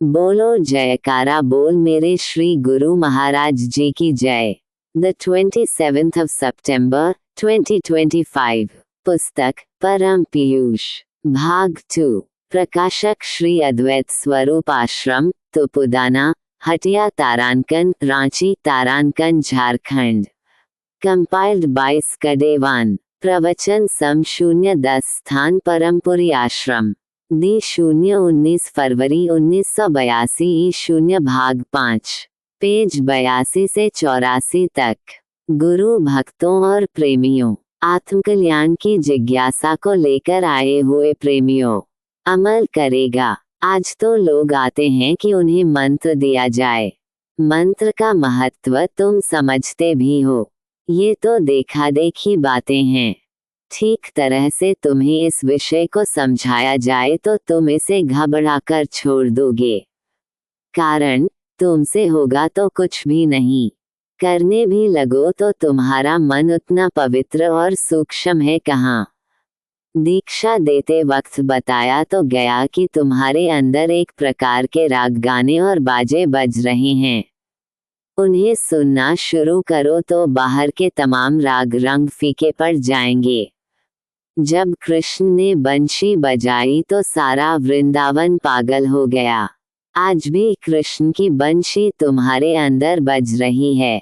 बोलो जयकारा बोल मेरे श्री गुरु महाराज जी की जय। The 27th of September 2025। पुस्तक परम पीयूष भाग 2। प्रकाशक श्री अद्वैत स्वरूप आश्रम तुपुदाना हटिया तारांकन रांची तारांकन झारखंड। कंपाइल्ड बाय स्कडेवान। प्रवचन सम 010 स्थान परमपुरी आश्रम दी 019 फरवरी 1982 0 भाग 5 पेज 82 से 84 तक। गुरु भक्तों और प्रेमियों, आत्मकल्याण की जिज्ञासा को लेकर आए हुए प्रेमियों, अमल करेगा। आज तो लोग आते हैं कि उन्हें मंत्र दिया जाए। मंत्र का महत्व तुम समझते भी हो, ये तो देखा देखी बातें हैं। ठीक तरह से तुम्हें इस विषय को समझाया जाए तो तुम इसे घबराकर छोड़ दोगे। कारण तुमसे होगा तो कुछ भी नहीं, करने भी लगो तो तुम्हारा मन उतना पवित्र और सूक्ष्म है कहाँ। दीक्षा देते वक्त बताया तो गया कि तुम्हारे अंदर एक प्रकार के राग गाने और बाजे बज रहे हैं। उन्हें सुनना शुरू करो तो बाहर के तमाम राग रंग फीके पड़ जाएंगे। जब कृष्ण ने बंशी बजाई तो सारा वृंदावन पागल हो गया। आज भी कृष्ण की बंशी तुम्हारे अंदर बज रही है,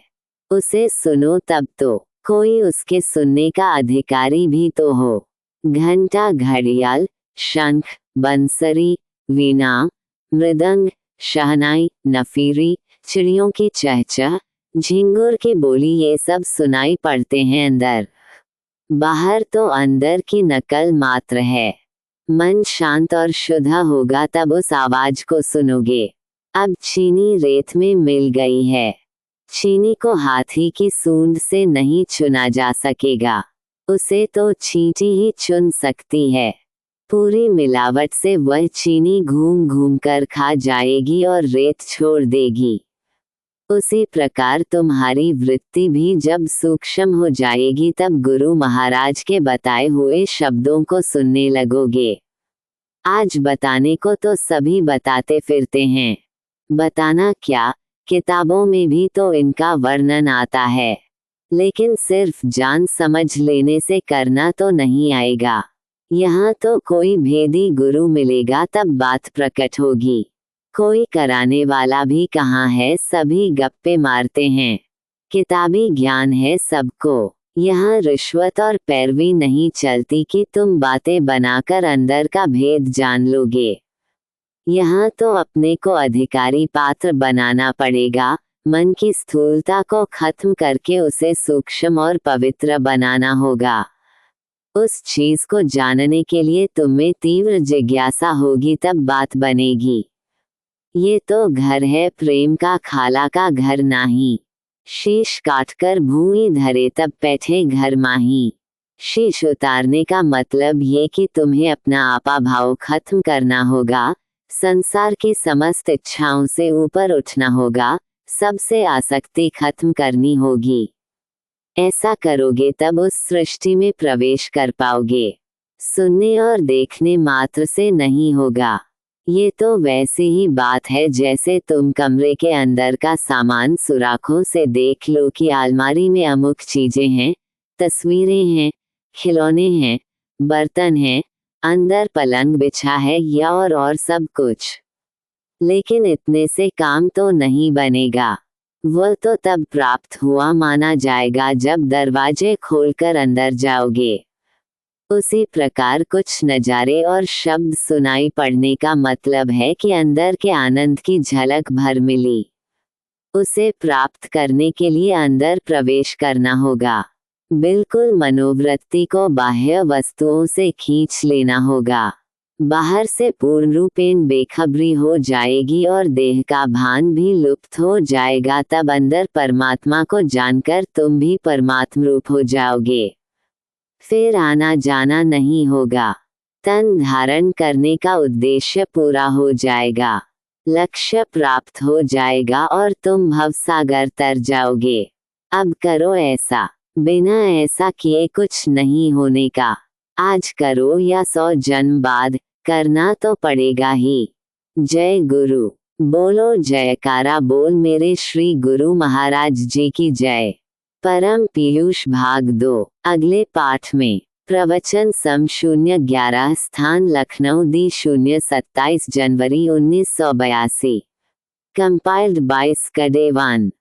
उसे सुनो तब तो। कोई उसके सुनने का अधिकारी भी तो हो। घंटा घड़ियाल शंख बंसरी वीणा मृदंग शहनाई नफीरी चिड़ियों की चहचह झिंगुर की बोली, ये सब सुनाई पड़ते हैं अंदर। बाहर तो अंदर की नकल मात्र है। मन शांत और शुद्ध होगा तब उस आवाज को सुनोगे। अब चीनी रेत में मिल गई है। चीनी को हाथी की सूंड से नहीं चुना जा सकेगा, उसे तो चींटी ही चुन सकती है। पूरी मिलावट से वह चीनी घूम घूम कर खा जाएगी और रेत छोड़ देगी। उसी प्रकार तुम्हारी वृत्ति भी जब सूक्ष्म हो जाएगी तब गुरु महाराज के बताए हुए शब्दों को सुनने लगोगे। आज बताने को तो सभी बताते फिरते हैं, बताना क्या, किताबों में भी तो इनका वर्णन आता है, लेकिन सिर्फ जान समझ लेने से करना तो नहीं आएगा। यहाँ तो कोई भेदी गुरु मिलेगा तब बात प्रकट होगी। कोई कराने वाला भी कहाँ है, सभी गप्पे मारते हैं। किताबी ज्ञान है सबको। यहाँ रिश्वत और पैरवी नहीं चलती कि तुम बातें बनाकर अंदर का भेद जान लोगे। यहाँ तो अपने को अधिकारी पात्र बनाना पड़ेगा। मन की स्थूलता को खत्म करके उसे सूक्ष्म और पवित्र बनाना होगा। उस चीज को जानने के लिए तुम्हें तीव्र जिज्ञासा होगी तब बात बनेगी। ये तो घर है प्रेम का, खाला का घर नाही। शीश काटकर भूमि धरे तब बैठे घर माही। शीश उतारने का मतलब ये कि तुम्हें अपना आपा भाव खत्म करना होगा, संसार की समस्त इच्छाओं से ऊपर उठना होगा, सबसे आसक्ति खत्म करनी होगी। ऐसा करोगे तब उस सृष्टि में प्रवेश कर पाओगे। सुनने और देखने मात्र से नहीं होगा। ये तो वैसी ही बात है जैसे तुम कमरे के अंदर का सामान सुराखों से देख लो कि अलमारी में अमुक चीजें हैं, तस्वीरें हैं, खिलौने हैं, बर्तन हैं, अंदर पलंग बिछा है या और सब कुछ। लेकिन इतने से काम तो नहीं बनेगा। वह तो तब प्राप्त हुआ माना जाएगा जब दरवाजे खोलकर अंदर जाओगे। उसी प्रकार कुछ नज़ारे और शब्द सुनाई पड़ने का मतलब है कि अंदर के आनंद की झलक भर मिली। उसे प्राप्त करने के लिए अंदर प्रवेश करना होगा। बिल्कुल मनोवृत्ति को बाह्य वस्तुओं से खींच लेना होगा। बाहर से पूर्ण रूपेण बेखबरी हो जाएगी और देह का भान भी लुप्त हो जाएगा, तब अंदर परमात्मा को जानकर तुम भी परमात्म रूप हो जाओगे। फिर आना जाना नहीं होगा। तन धारण करने का उद्देश्य पूरा हो जाएगा, लक्ष्य प्राप्त हो जाएगा और तुम भवसागर तर जाओगे। अब करो ऐसा, बिना ऐसा किए कुछ नहीं होने का। आज करो या 100 जन्म बाद, करना तो पड़ेगा ही। जय गुरु। बोलो जयकारा बोल मेरे श्री गुरु महाराज जी की जय। परम पीयूष भाग 2। अगले पाठ में प्रवचन सम 011 स्थान लखनऊ दी 027 जनवरी 1982। Compiled by स्कडेवान।